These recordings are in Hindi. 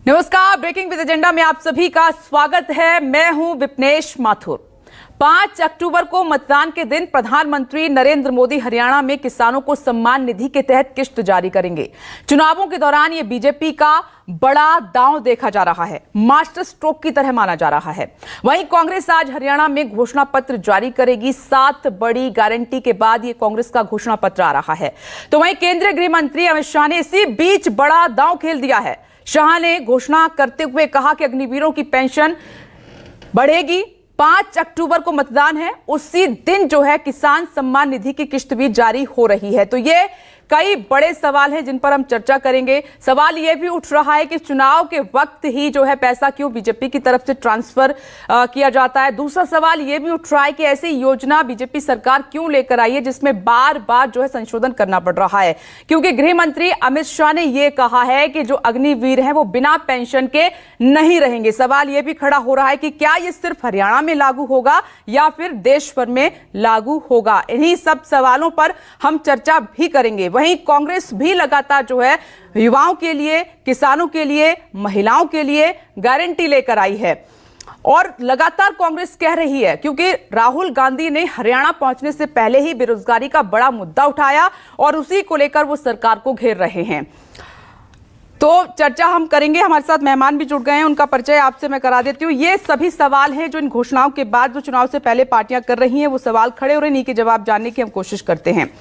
नमस्कार, ब्रेकिंग विद एजेंडा में आप सभी का स्वागत है। मैं हूं विपनेश माथुर। 5 अक्टूबर को मतदान के दिन प्रधानमंत्री नरेंद्र मोदी हरियाणा में किसानों को सम्मान निधि के तहत किश्त जारी करेंगे। चुनावों के दौरान ये बीजेपी का बड़ा दांव देखा जा रहा है, मास्टर स्ट्रोक की तरह माना जा रहा है। वहीं कांग्रेस आज हरियाणा में घोषणा पत्र जारी करेगी। 7 बड़ी गारंटी के बाद ये कांग्रेस का घोषणा पत्र आ रहा है। तो वहीं केंद्रीय गृह मंत्री अमित शाह ने इसी बीच बड़ा दांव खेल दिया है। शाह ने घोषणा करते हुए कहा कि अग्निवीरों की पेंशन बढ़ेगी। 5 अक्टूबर को मतदान है, उसी दिन जो है किसान सम्मान निधि की किश्त भी जारी हो रही है। तो ये कई बड़े सवाल हैं जिन पर हम चर्चा करेंगे। सवाल यह भी उठ रहा है कि चुनाव के वक्त ही जो है पैसा क्यों बीजेपी की तरफ से ट्रांसफर किया जाता है। दूसरा सवाल यह भी उठ रहा है कि ऐसी योजना बीजेपी सरकार क्यों लेकर आई है जिसमें बार बार जो है संशोधन करना पड़ रहा है, क्योंकि गृह मंत्री अमित शाह ने यह कहा है कि जो अग्निवीर हैं वो बिना पेंशन के नहीं रहेंगे। सवाल यह भी खड़ा हो रहा है कि क्या यह सिर्फ हरियाणा में लागू होगा या फिर देश भर में लागू होगा। इन्हीं सब सवालों पर हम चर्चा भी करेंगे। वहीं कांग्रेस भी लगातार जो है युवाओं के लिए, किसानों के लिए, महिलाओं के लिए गारंटी लेकर आई है और लगातार कांग्रेस कह रही है, क्योंकि राहुल गांधी ने हरियाणा पहुंचने से पहले ही बेरोजगारी का बड़ा मुद्दा उठाया और उसी को लेकर वो सरकार को घेर रहे हैं। तो चर्चा हम करेंगे। हमारे साथ मेहमान भी जुड़ गए हैं, उनका परिचय आपसे मैं करा देती हूँ। ये सभी सवाल हैं जो इन घोषणाओं के बाद जो चुनाव से पहले पार्टियां कर रही हैं, वो सवाल खड़े हो रहे हैं, इन्हीं के जवाब जानने की हम कोशिश करते हैं।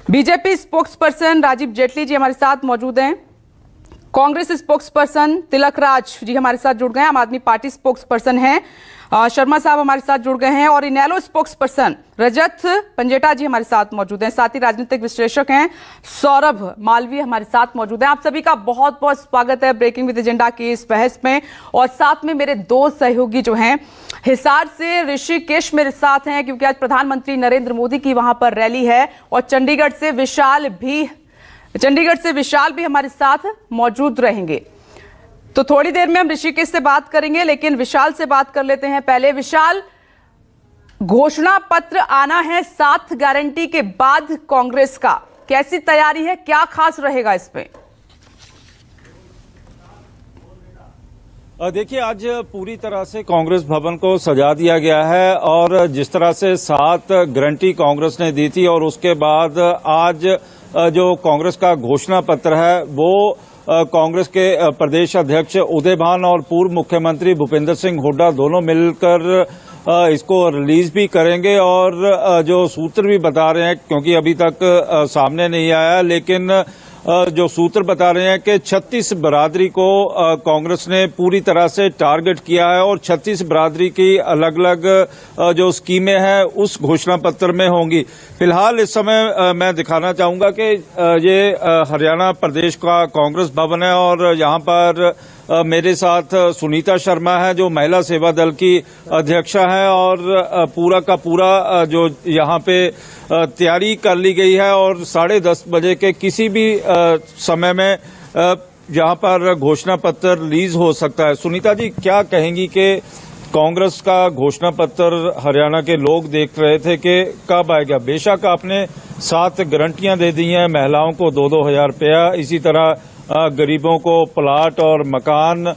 BJP spokesperson Rajeev Jaitley ji हमारे साथ मौजूद हैं। कांग्रेस स्पोक्स पर्सन तिलक राज जी हमारे साथ जुड़ गए हैं। आम आदमी पार्टी स्पोक्स पर्सन हैं शर्मा साहब हमारे साथ जुड़ गए हैं और इनेलो स्पोक्स पर्सन रजत पंजेटा जी हमारे साथ मौजूद हैं। साथ ही राजनीतिक विश्लेषक हैं सौरभ मालवीय हमारे साथ मौजूद हैं। आप सभी का बहुत बहुत स्वागत है ब्रेकिंग विद एजेंडा की इस बहस में। और साथ में मेरे 2 सहयोगी जो हैं, हिसार से ऋषिकेश मेरे साथ हैं क्योंकि आज प्रधानमंत्री नरेंद्र मोदी की वहां पर रैली है, और चंडीगढ़ से विशाल भी हमारे साथ मौजूद रहेंगे। तो थोड़ी देर में हम ऋषिकेश से बात करेंगे, लेकिन विशाल से बात कर लेते हैं पहले। विशाल, घोषणा पत्र आना है 7 गारंटी के बाद कांग्रेस का, कैसी तैयारी है, क्या खास रहेगा इसमें? देखिए, आज पूरी तरह से कांग्रेस भवन को सजा दिया गया है और जिस तरह से 7 गारंटी कांग्रेस ने दी थी और उसके बाद आज जो कांग्रेस का घोषणा पत्र है वो कांग्रेस के प्रदेश अध्यक्ष उदय भान और पूर्व मुख्यमंत्री भूपेंद्र सिंह हुड्डा दोनों मिलकर इसको रिलीज भी करेंगे। और जो सूत्र भी बता रहे हैं, क्योंकि अभी तक सामने नहीं आया, लेकिन जो सूत्र बता रहे हैं कि 36 बरादरी को कांग्रेस ने पूरी तरह से टारगेट किया है और 36 बरादरी की अलग अलग जो स्कीमें हैं उस घोषणा पत्र में होंगी। फिलहाल इस समय मैं दिखाना चाहूंगा कि ये हरियाणा प्रदेश का कांग्रेस भवन है और यहाँ पर मेरे साथ सुनीता शर्मा है जो महिला सेवा दल की अध्यक्षा है, और पूरा का पूरा जो यहाँ पे तैयारी कर ली गई है और 10:30 बजे के किसी भी समय में यहाँ पर घोषणा पत्र रिलीज हो सकता है। सुनीता जी, क्या कहेंगी कि कांग्रेस का घोषणा पत्र हरियाणा के लोग देख रहे थे कि कब आएगा? बेशक आपने 7 गारंटियां दे दी हैं, महिलाओं को 2-2 हजार रुपया, इसी तरह गरीबों को प्लाट और मकान,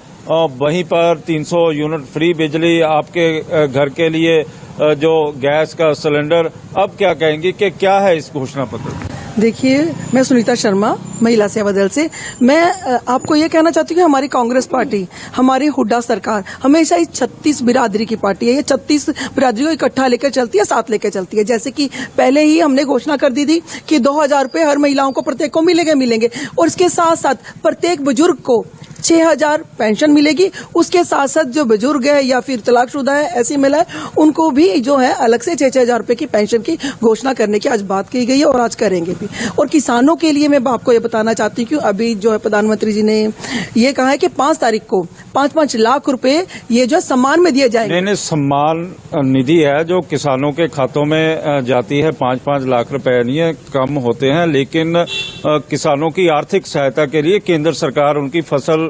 वहीं पर 300 यूनिट फ्री बिजली, आपके घर के लिए जो गैस का सिलेंडर। अब क्या कहेंगे कि क्या है इस घोषणा पत्र? देखिए, मैं सुनीता शर्मा महिला सेवा दल से। मैं आपको ये कहना चाहती हूँ कि हमारी कांग्रेस पार्टी, हमारी हुड्डा सरकार हमेशा इस 36 बिरादरी की पार्टी है। ये 36 बिरादरी को इकट्ठा लेकर चलती है, साथ लेकर चलती है। जैसे कि पहले ही हमने घोषणा कर दी थी कि 2000 रुपये हर महिलाओं को प्रत्येक को मिलेंगे और इसके साथ साथ प्रत्येक बुजुर्ग को 6000 पेंशन मिलेगी। उसके साथ साथ जो बुजुर्ग है या फिर तलाकशुदा है, ऐसी महिला है, उनको भी जो है अलग से 6-6 रुपए की पेंशन की घोषणा करने की आज बात की गई है और आज करेंगे भी। और किसानों के लिए मैं आपको ये बताना चाहती हूँ कि अभी जो है प्रधानमंत्री जी ने ये कहा है कि 5 तारीख को 5-5 लाख रुपए ये जो सम्मान में दिए जाएंगे। नहीं, सम्मान निधि है जो किसानों के खातों में जाती है। 5-5 लाख रुपए नहीं है, कम होते हैं, लेकिन किसानों की आर्थिक सहायता के लिए केंद्र सरकार उनकी फसल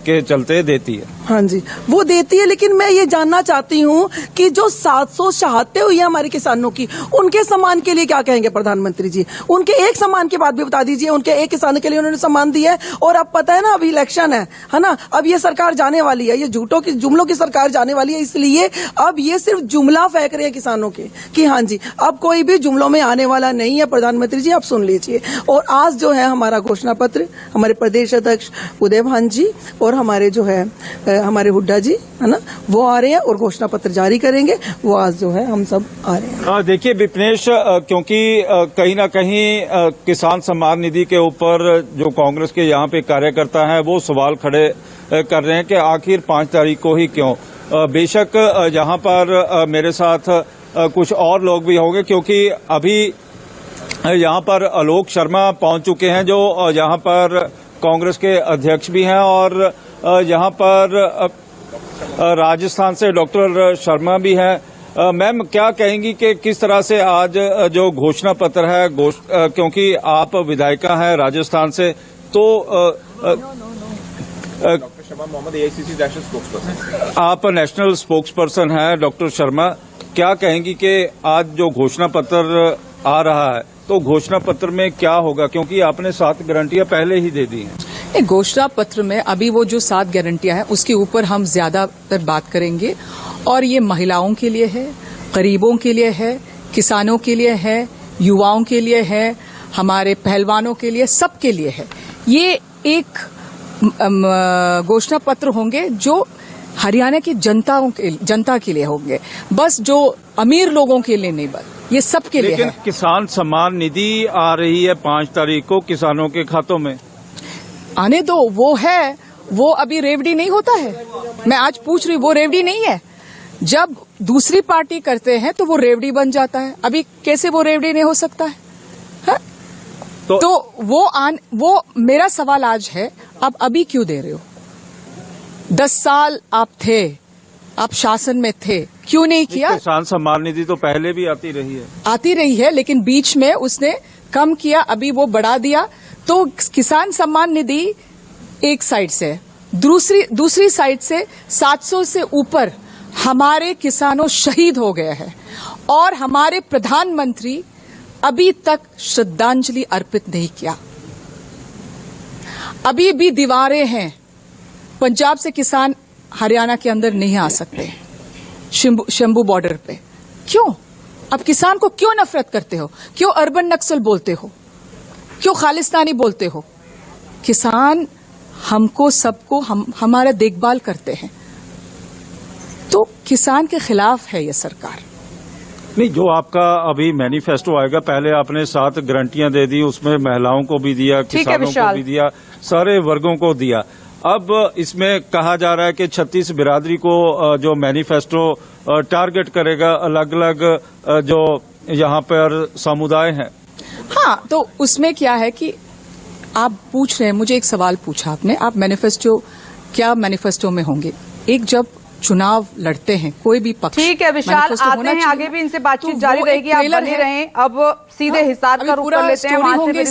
के चलते देती है। हाँ जी, वो देती है, लेकिन मैं ये जानना चाहती हूँ कि जो 700 शहादतें हुई है हमारे किसानों की, उनके सम्मान के लिए क्या कहेंगे प्रधानमंत्री जी? उनके एक सम्मान की बात भी बता दीजिए। उनके एक किसान के लिए उन्होंने सम्मान दिया है, और अब पता है ना, अभी इलेक्शन है ना, अब ये सरकार जाने वाली है, ये झूठों की जुमलों की सरकार जाने वाली है, इसलिए अब ये सिर्फ जुमला फेंक रहे हैं किसानों के कि हाँ जी, अब कोई भी जुमलों में आने वाला नहीं है। प्रधानमंत्री जी, आप सुन लीजिए। और आज जो है हमारा घोषणा पत्र, हमारे प्रदेश अध्यक्ष उदय भान जी और हमारे जो है हमारे हुड्डा जी है ना, वो आ रहे हैं और घोषणा पत्र जारी करेंगे। वो आज जो है हम सब आ रहे हैं। देखिए विपनेश, क्योंकि कहीं ना कहीं किसान सम्मान निधि के ऊपर जो कांग्रेस के यहाँ पे कार्यकर्ता हैं वो सवाल खड़े कर रहे हैं कि आखिर 5 तारीख को ही क्यों। बेशक यहाँ पर मेरे साथ कुछ और लोग भी होंगे, क्योंकि अभी यहाँ पर आलोक शर्मा पहुंच चुके हैं, जो यहाँ पर कांग्रेस के अध्यक्ष भी हैं, और यहाँ पर राजस्थान से डॉक्टर शर्मा भी हैं। मैम, क्या कहेंगी कि किस तरह से आज जो घोषणा पत्र है, क्योंकि आप विधायिका हैं राजस्थान से, तो doctor Sharma Mohammad, AICC national spokesperson. आप नेशनल स्पोक्सपर्सन हैं डॉक्टर शर्मा, क्या कहेंगी कि आज जो घोषणा पत्र आ रहा है, तो घोषणा पत्र में क्या होगा, क्योंकि आपने 7 गारंटियां पहले ही दे दी हैं। घोषणा पत्र में अभी वो जो 7 गारंटियां हैं उसके ऊपर हम ज्यादातर बात करेंगे, और ये महिलाओं के लिए है, गरीबों के लिए है, किसानों के लिए है, युवाओं के लिए है, हमारे पहलवानों के लिए, सबके लिए है। ये एक घोषणा पत्र होंगे जो हरियाणा की जनता के लिए होंगे, बस जो अमीर लोगों के लिए नहीं, बस ये सबके लिए है। लेकिन किसान सम्मान निधि आ रही है 5 तारीख को किसानों के खातों में। आने दो, वो है, वो अभी रेवड़ी नहीं होता है। मैं आज पूछ रही हूँ, वो रेवड़ी नहीं है। जब दूसरी पार्टी करते हैं तो वो रेवड़ी बन जाता है। अभी कैसे वो रेवड़ी नहीं हो सकता है? तो वो मेरा सवाल आज है, आप अभी क्यों दे रहे हो? 10 साल आप थे, आप शासन में थे, क्यों नहीं किया? किसान सम्मान निधि तो पहले भी आती रही है, लेकिन बीच में उसने कम किया, अभी वो बढ़ा दिया। तो किसान सम्मान निधि एक साइड से, दूसरी साइड से 700 से ऊपर हमारे किसानों शहीद हो गए हैं, और हमारे प्रधानमंत्री अभी तक श्रद्धांजलि अर्पित नहीं किया। अभी भी दीवारें हैं। पंजाब से किसान हरियाणा के अंदर नहीं आ सकते, शंभू बॉर्डर पे। क्यों? अब किसान को क्यों नफरत करते हो? क्यों अर्बन नक्सल बोलते हो? क्यों खालिस्तानी बोलते हो? किसान हमको, सबको, हमारा देखभाल करते हैं, तो किसान के खिलाफ है ये सरकार। नहीं, जो आपका अभी मैनिफेस्टो आएगा, पहले आपने 7 गारंटियां दे दी, उसमें महिलाओं को भी दिया, किसानों को भी दिया, सारे वर्गों को दिया। अब इसमें कहा जा रहा है कि 36 बिरादरी को जो मैनिफेस्टो टारगेट करेगा, अलग अलग जो यहाँ पर समुदाय हैं। हाँ, तो उसमें क्या है कि आप पूछ रहे हैं, मुझे एक सवाल पूछा आपने, आप मैनिफेस्टो, क्या मैनिफेस्टो में होंगे? एक जब चुनाव लड़ते हैं कोई भी पक्ष, ठीक है विशाल, आते हैं, आगे भी इनसे बातचीत जारी रहेगी, आप बने रहें। अब सीधे हिसार का रुख कर लेते हैं, वहां से